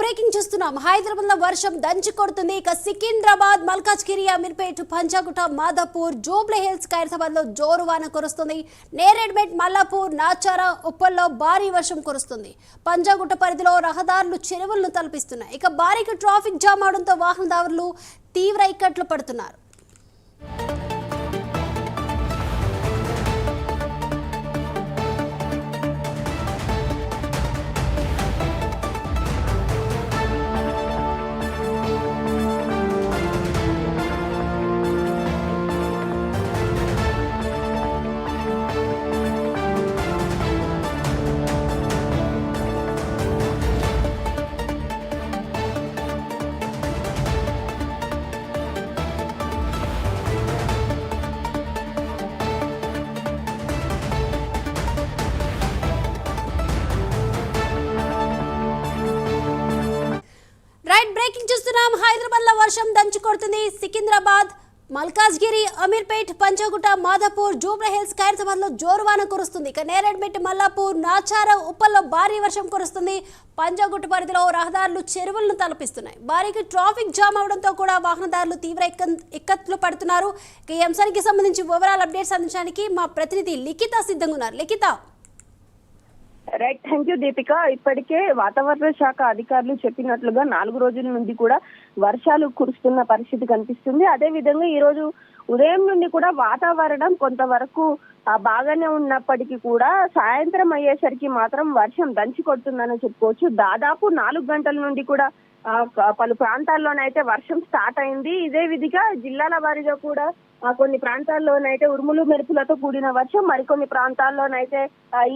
Breaking చూస్తున్నాం. హైదరాబాద్ లో వర్షం దంచి కొడుతుంది. ఇక సికింద్రాబాద్, మల్కాజ్గిరి, అమీర్పేట్, పంజాగుట్ట, మాదాపూర్, జూబ్లీ హిల్స్, ఖైరతాబాద్ లో జోరు వాన కురుస్తుంది. నేరేడ్మెట్, మల్లాపూర్, నాచారా, ఉప్పల్లో భారీ వర్షం కురుస్తుంది. పంజాగుట్ట పరిధిలో రహదారులు చెరువులను తలపిస్తున్నాయి. ఇక భారీగా ట్రాఫిక్ జామ్ అవడంతో వాహనదారులు తీవ్ర ఇక్కట్లు పడుతున్నారు. బ్రేకింగ్ చూస్తున్నాం. హైదరాబాద్ లో వర్షం దంచి కొడుతుంది. సికింద్రాబాద్, మల్కాజ్గిరి, అమీర్పేట్, పంజాగుట్ట, మాదాపూర్, జూబ్లీ హిల్స్, ఖైరతాబాద్ లో జోరువాన కురుస్తుంది. ఇక నేరేడ్మెట్, మల్లాపూర్, నాచారా, ఉప్పల్లో భారీ వర్షం కురుస్తుంది. పంజాగుట్ట పరిధిలో రహదారులు చెరువులను తలపిస్తున్నాయి. భారీగా ట్రాఫిక్ జామ్ అవడంతో కూడా వాహనదారులు తీవ్ర ఇక్కట్లు పడుతున్నారు. ఇక ఈ అంశానికి సంబంధించి ఓవరాల్ అప్డేట్స్ అందించడానికి మా ప్రతినిధి లిఖిత సిద్ధంగా ఉన్నారు. Likhita. Right, thank you Deepika. ఇప్పటికే వాతావరణ శాఖ అధికారులు చెప్పినట్లుగా 4 రోజుల నుండి కూడా వర్షాలు కురుస్తున్న పరిస్థితి కనిపిస్తుంది. అదే విధంగా ఈ రోజు ఉదయం నుండి కూడా వాతావరణం కొంతవరకు బాగానే ఉన్నప్పటికీ కూడా సాయంత్రం అయ్యేసరికి మాత్రం వర్షం దంచి కొడుతుందని చెప్పుకోవచ్చు. దాదాపు 4 గంటల నుండి కూడా పలు ప్రాంతాల్లోనైతే వర్షం స్టార్ట్ అయింది. ఇదే విధిగా జిల్లాల వారీగా కూడా కొన్ని ప్రాంతాల్లోనైతే ఉరుములు మెరుపులతో కూడిన వర్షం, మరికొన్ని ప్రాంతాల్లోనైతే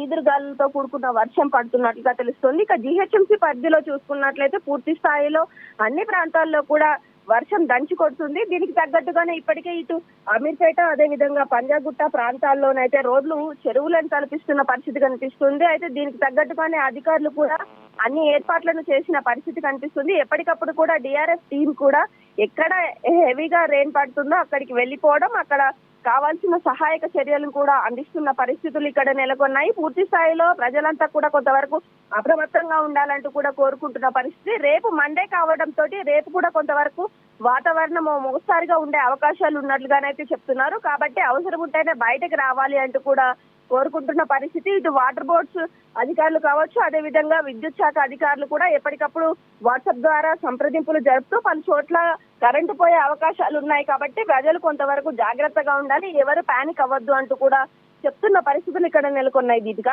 ఈదురుగాలులతో కూడుకున్న వర్షం పడుతున్నట్లుగా తెలుస్తుంది. ఇక జీహెచ్ఎంసీ పరిధిలో చూసుకున్నట్లయితే పూర్తి స్థాయిలో అన్ని ప్రాంతాల్లో కూడా వర్షం దంచి కొడుతుంది. దీనికి తగ్గట్టుగానే ఇప్పటికే ఇటు అమీర్పేట, అదే విధంగా పంజాగుట్ట ప్రాంతాల్లోనైతే రోడ్లు చెరువులను తలపిస్తున్న పరిస్థితి కనిపిస్తుంది. అయితే దీనికి తగ్గట్టుగానే అధికారులు కూడా అన్ని ఏర్పాట్లను చేసిన పరిస్థితి కనిపిస్తుంది. ఎప్పటికప్పుడు కూడా డిఆర్ఎఫ్ టీం కూడా ఎక్కడ హెవీగా రెయిన్ పడుతుందో అక్కడికి వెళ్లిపోవడం, అక్కడ కావాల్సిన సహాయక చర్యలను కూడా అందిస్తున్న పరిస్థితులు ఇక్కడ నెలకొన్నాయి. పూర్తి స్థాయిలో ప్రజలంతా కూడా కొంతవరకు అప్రమత్తంగా ఉండాలంటూ కూడా కోరుకుంటున్న పరిస్థితి. రేపు మండే కావడంతో రేపు కూడా కొంతవరకు వాతావరణం మోస్తారుగా ఉండే అవకాశాలు ఉన్నట్లుగానైతే చెప్తున్నారు. కాబట్టి అవసరం ఉంటేనే బయటకు రావాలి అంటూ కూడా కోరుకుంటున్న పరిస్థితి. ఇటు వాటర్ బోర్డ్స్ అధికారులు కావచ్చు, అదే విధంగా విద్యుత్ శాఖ అధికారులు కూడా ఎప్పటికప్పుడు వాట్సాప్ ద్వారా సంప్రదింపులు జరుపుతూ పలు చోట్ల కరెంటు పోయే అవకాశాలు ఉన్నాయి. కాబట్టి ప్రజలు కొంతవరకు జాగ్రత్తగా ఉండాలి, ఎవరు పానిక్ అవ్వద్దు అంటూ కూడా చెప్తున్న పరిస్థితులు ఇక్కడ నెలకొన్నాయి. Deepika.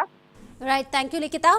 Right, thank you Likhita.